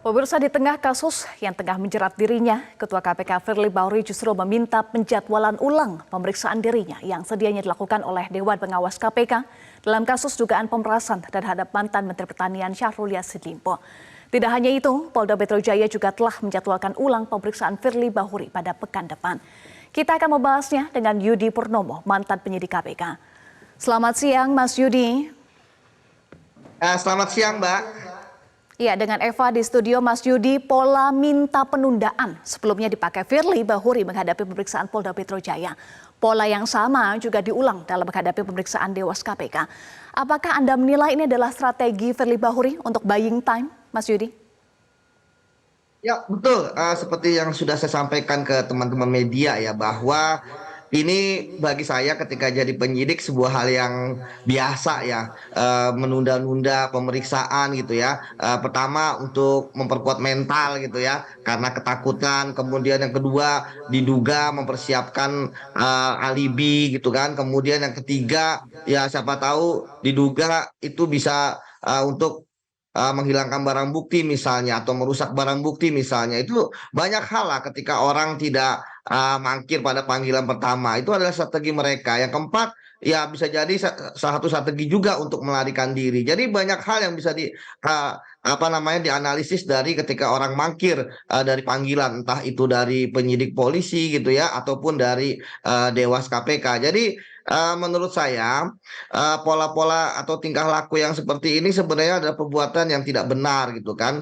Pemirsa, di tengah kasus yang tengah menjerat dirinya, Ketua KPK Firly Bahuri justru meminta penjadwalan ulang pemeriksaan dirinya yang sedianya dilakukan oleh Dewan Pengawas KPK dalam kasus dugaan pemerasan terhadap mantan Menteri Pertanian Syahrul Yassin Limpo. Tidak hanya itu, Polda Metro Jaya juga telah menjadwalkan ulang pemeriksaan Firly Bahuri pada pekan depan. Kita akan membahasnya dengan Yudi Purnomo, mantan penyidik KPK. Selamat siang, Mas Yudi. Selamat siang, Mbak. Ya, dengan Eva di studio. Mas Yudi, pola minta penundaan sebelumnya dipakai Firly Bahuri menghadapi pemeriksaan Polda Metro Jaya. Pola yang sama juga diulang dalam menghadapi pemeriksaan Dewas KPK. Apakah Anda menilai ini adalah strategi Firly Bahuri untuk buying time, Mas Yudi? Ya, betul. Seperti yang sudah saya sampaikan ke teman-teman media ya, bahwa ini bagi saya ketika jadi penyidik sebuah hal yang biasa ya, menunda-nunda pemeriksaan gitu ya. Pertama untuk memperkuat mental gitu ya, karena ketakutan. Kemudian yang kedua diduga mempersiapkan alibi gitu kan. Kemudian yang ketiga ya siapa tahu diduga itu bisa untuk menghilangkan barang bukti misalnya atau merusak barang bukti misalnya. Itu banyak hal lah ketika orang tidak mangkir pada panggilan pertama. Itu adalah strategi mereka. Yang keempat, ya bisa jadi salah satu strategi juga untuk melarikan diri. Jadi banyak hal yang bisa dianalisis dari ketika orang mangkir dari panggilan, entah itu dari penyidik polisi gitu ya ataupun dari Dewas KPK. Jadi menurut saya pola-pola atau tingkah laku yang seperti ini sebenarnya adalah perbuatan yang tidak benar gitu kan.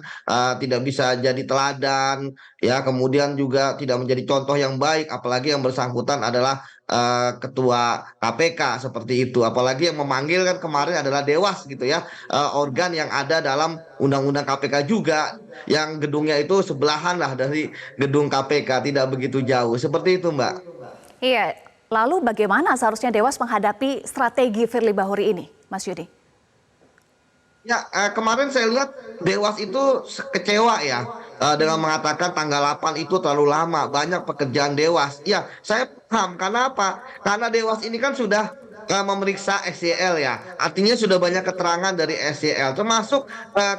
Tidak bisa jadi teladan ya, kemudian juga tidak menjadi contoh yang baik, apalagi yang bersangkutan adalah ketua KPK seperti itu, apalagi yang memanggil kan kemarin adalah Dewas gitu ya, organ yang ada dalam undang-undang KPK juga, yang gedungnya itu sebelahan lah dari gedung KPK, tidak begitu jauh seperti itu, Mbak. Iya, lalu bagaimana seharusnya Dewas menghadapi strategi Firly Bahuri ini, Mas Yudi? Ya, kemarin saya lihat Dewas itu kecewa ya, dengan mengatakan tanggal 8 itu terlalu lama, banyak pekerjaan Dewas. Ya, saya paham. Karena apa? Karena Dewas ini kan sudah memeriksa SCL ya, artinya sudah banyak keterangan dari SCL, termasuk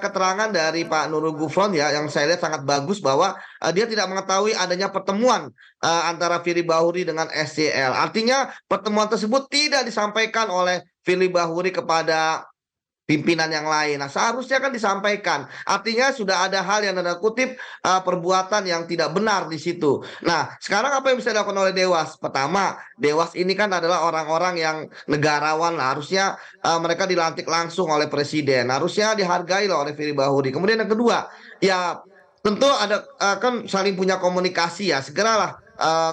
keterangan dari Pak Nurul Gufron ya, yang saya lihat sangat bagus bahwa dia tidak mengetahui adanya pertemuan antara Firly Bahuri dengan SCL. Artinya pertemuan tersebut tidak disampaikan oleh Firly Bahuri kepada pimpinan yang lain. Nah, seharusnya kan disampaikan. Artinya sudah ada hal yang tanda kutip perbuatan yang tidak benar di situ. Nah, sekarang apa yang bisa dilakukan oleh Dewas? Pertama, Dewas ini kan adalah orang-orang yang negarawan lah. Harusnya mereka dilantik langsung oleh presiden. Harusnya dihargai lah oleh Firly Bahuri. Kemudian yang kedua, ya tentu ada kan saling punya komunikasi ya. Segeralah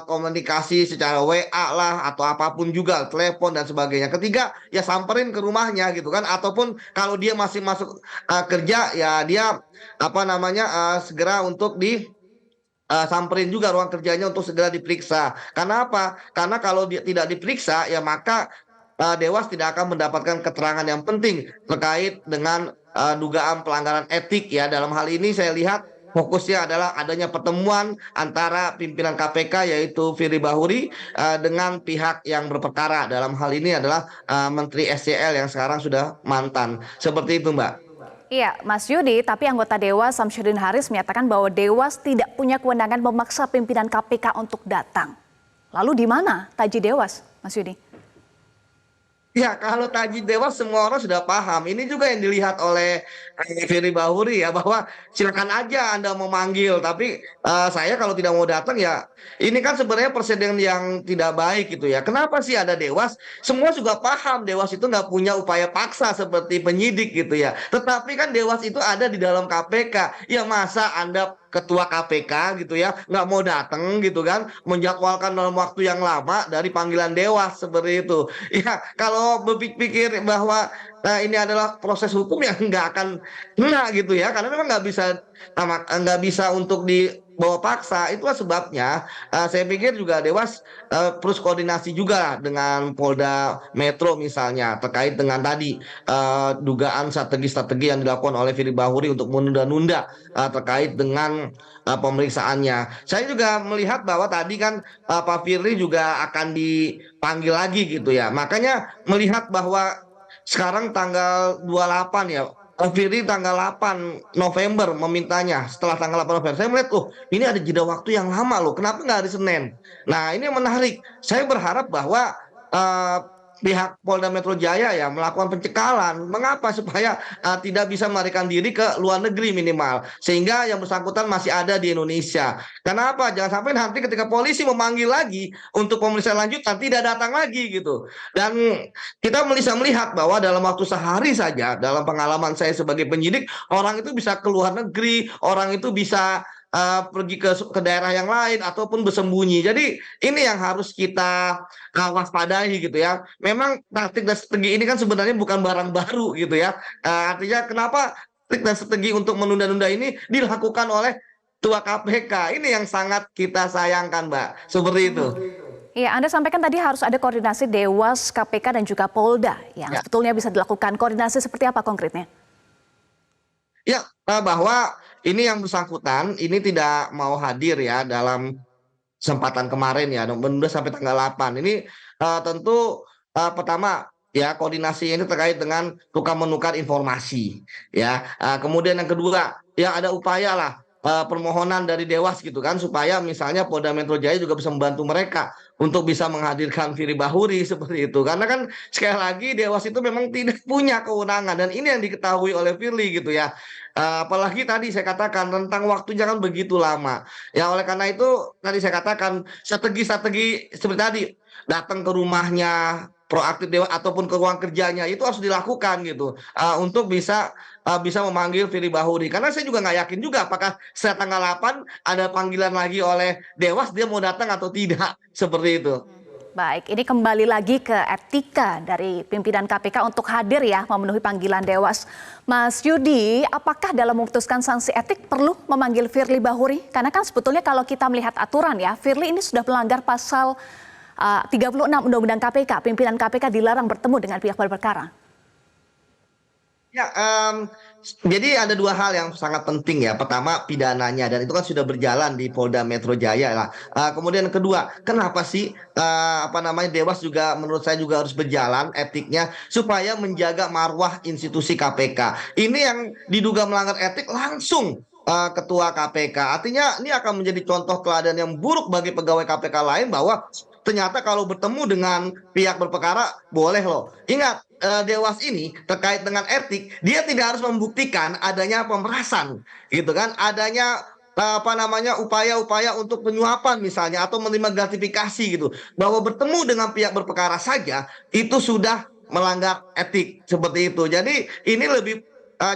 komunikasi secara WA lah atau apapun juga, telepon dan sebagainya. Ketiga, ya samperin ke rumahnya gitu kan, ataupun kalau dia masih masuk kerja ya dia segera untuk di samperin juga ruang kerjanya untuk segera diperiksa. Karena apa? Karena kalau dia tidak diperiksa ya maka Dewas tidak akan mendapatkan keterangan yang penting terkait dengan dugaan pelanggaran etik ya. Dalam hal ini saya lihat fokusnya adalah adanya pertemuan antara pimpinan KPK yaitu Firly Bahuri dengan pihak yang berperkara. Dalam hal ini adalah Menteri SCL yang sekarang sudah mantan. Seperti itu, Mbak. Iya, Mas Yudi, tapi anggota Dewas Samsudin Haris menyatakan bahwa Dewas tidak punya kewenangan memaksa pimpinan KPK untuk datang. Lalu di mana taji Dewas, Mas Yudi? Ya, kalau taji Dewas semua orang sudah paham. Ini juga yang dilihat oleh Firly Bahuri ya, bahwa silakan aja Anda memanggil, tapi saya kalau tidak mau datang ya ini kan sebenarnya presiden yang tidak baik gitu ya. Kenapa sih ada Dewas? Semua juga paham Dewas itu nggak punya upaya paksa seperti penyidik gitu ya. Tetapi kan Dewas itu ada di dalam KPK. Ya masa Anda ketua KPK gitu ya nggak mau datang gitu kan, menjadwalkan dalam waktu yang lama dari panggilan Dewas seperti itu. Ya kalau berpikir bahwa ini adalah proses hukum yang nggak akan kena gitu ya, karena memang nggak bisa untuk dibawa paksa. Itulah sebabnya saya pikir juga Dewas terus koordinasi juga dengan Polda Metro misalnya terkait dengan tadi dugaan strategi-strategi yang dilakukan oleh Firly Bahuri untuk menunda-nunda terkait dengan pemeriksaannya. Saya juga melihat bahwa tadi kan Pak Firly juga akan dipanggil lagi gitu ya. Makanya melihat bahwa sekarang tanggal 28 ya, Firly tanggal 8 November memintanya. Setelah tanggal 8 November, saya melihat, oh ini ada jeda waktu yang lama loh. Kenapa nggak hari Senin? Nah ini yang menarik. Saya berharap bahwa eh, pihak Polda Metro Jaya ya melakukan pencekalan. Mengapa? Supaya tidak bisa melarikan diri ke luar negeri minimal. Sehingga yang bersangkutan masih ada di Indonesia. Kenapa? Jangan sampai nanti ketika polisi memanggil lagi untuk pemeriksaan lanjutan tidak datang lagi gitu. Dan kita bisa melihat bahwa dalam waktu sehari saja, dalam pengalaman saya sebagai penyidik, orang itu bisa ke luar negeri, orang itu bisa pergi ke daerah yang lain ataupun bersembunyi. Jadi ini yang harus kita waspadai gitu ya. Memang taktik dan strategi ini kan sebenarnya bukan barang baru gitu ya. Artinya kenapa taktik dan strategi untuk menunda-nunda ini dilakukan oleh Ketua KPK. Ini yang sangat kita sayangkan, Mbak. Seperti itu. Iya, Anda sampaikan tadi harus ada koordinasi Dewas, KPK, dan juga Polda. Yang sebetulnya bisa dilakukan. Koordinasi seperti apa konkretnya? Ya, bahwa ini yang bersangkutan ini tidak mau hadir ya dalam kesempatan kemarin ya, menunda sampai tanggal 8. Ini tentu pertama ya koordinasi ini terkait dengan tukar menukar informasi ya. Kemudian yang kedua ya ada upaya lah permohonan dari Dewas gitu kan supaya misalnya Polda Metro Jaya juga bisa membantu mereka untuk bisa menghadirkan Firly Bahuri seperti itu. Karena kan sekali lagi Dewas itu memang tidak punya kewenangan dan ini yang diketahui oleh Firly gitu ya. Apalagi tadi saya katakan tentang waktunya kan begitu lama. Ya oleh karena itu tadi saya katakan strategi-strategi seperti tadi datang ke rumahnya proaktif Dewas ataupun ke ruang kerjanya itu harus dilakukan gitu untuk bisa memanggil Firly Bahuri. Karena saya juga nggak yakin juga apakah setelah tanggal 8 ada panggilan lagi oleh Dewas dia mau datang atau tidak seperti itu. Baik, ini kembali lagi ke etika dari pimpinan KPK untuk hadir ya memenuhi panggilan Dewas. Mas Yudi, apakah dalam memutuskan sanksi etik perlu memanggil Firly Bahuri? Karena kan sebetulnya kalau kita melihat aturan ya, Firly ini sudah melanggar pasal 36 Undang-Undang KPK. Pimpinan KPK dilarang bertemu dengan pihak berperkara. Ya, jadi ada dua hal yang sangat penting ya. Pertama pidananya dan itu kan sudah berjalan di Polda Metro Jaya lah. Kemudian kedua, kenapa sih Dewas juga menurut saya juga harus berjalan etiknya supaya menjaga marwah institusi KPK. Ini yang diduga melanggar etik langsung Ketua KPK. Artinya ini akan menjadi contoh teladan yang buruk bagi pegawai KPK lain bahwa ternyata kalau bertemu dengan pihak berperkara boleh loh. Ingat Dewas ini terkait dengan etik dia tidak harus membuktikan adanya pemerasan gitu kan, adanya upaya-upaya untuk penyuapan misalnya atau menerima gratifikasi gitu, bahwa bertemu dengan pihak berperkara saja itu sudah melanggar etik seperti itu. Jadi ini lebih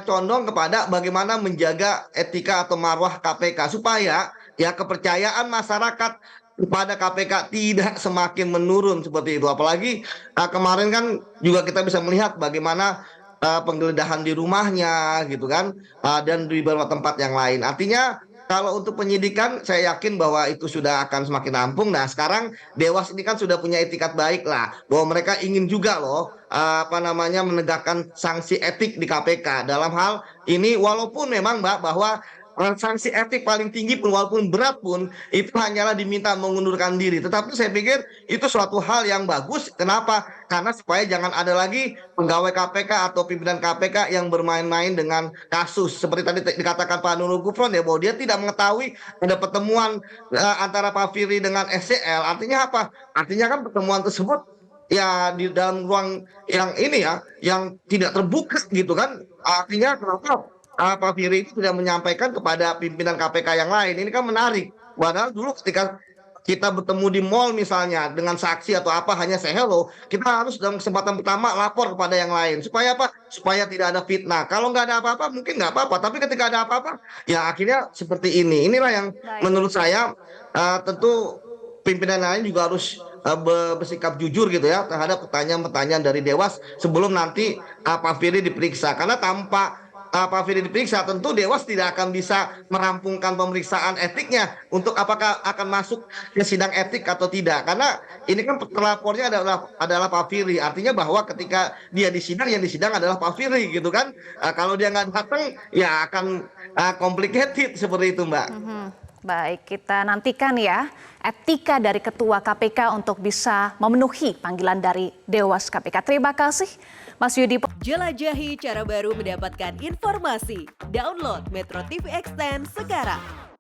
condong kepada bagaimana menjaga etika atau marwah KPK supaya ya kepercayaan masyarakat kepada KPK tidak semakin menurun seperti itu. Apalagi kemarin kan juga kita bisa melihat bagaimana penggeledahan di rumahnya gitu kan, dan di beberapa tempat yang lain. Artinya kalau untuk penyidikan saya yakin bahwa itu sudah akan semakin rampung. Nah sekarang Dewas ini kan sudah punya etikat baik lah bahwa mereka ingin juga loh menegakkan sanksi etik di KPK dalam hal ini, walaupun memang Mbak bahwa sanksi etik paling tinggi pun walaupun berat pun itu hanyalah diminta mengundurkan diri. Tetapi saya pikir itu suatu hal yang bagus. Kenapa? Karena supaya jangan ada lagi pegawai KPK atau pimpinan KPK yang bermain-main dengan kasus. Seperti tadi dikatakan Pak Nurul Gufron ya bahwa dia tidak mengetahui ada pertemuan antara Pak Firly dengan SCL. Artinya apa? Artinya kan pertemuan tersebut ya di dalam ruang yang ini ya yang tidak terbuka gitu kan. Artinya kenapa Pak Firly itu tidak menyampaikan kepada pimpinan KPK yang lain. Ini kan menarik. Padahal dulu ketika kita bertemu di mall misalnya dengan saksi atau apa hanya say hello, kita harus dalam kesempatan pertama lapor kepada yang lain. Supaya apa? Supaya tidak ada fitnah. Kalau nggak ada apa-apa mungkin nggak apa-apa. Tapi ketika ada apa-apa ya akhirnya seperti ini. Inilah yang menurut saya tentu pimpinan lain juga harus bersikap jujur gitu ya terhadap pertanyaan-pertanyaan dari Dewas sebelum nanti Pak Firly diperiksa. Karena tanpa Pak Firly diperiksa tentu Dewas tidak akan bisa merampungkan pemeriksaan etiknya untuk apakah akan masuk ke sidang etik atau tidak, karena ini kan pelapornya adalah Pak Firly. Artinya bahwa ketika dia disidang yang disidang adalah Pak Firly gitu kan. Kalau dia nggak datang ya akan complicated seperti itu Mbak. Baik, kita nantikan ya etika dari Ketua KPK untuk bisa memenuhi panggilan dari Dewas KPK. Terima kasih Mas Yudi. Jelajahi cara baru mendapatkan informasi. Download Metro TV Extend sekarang.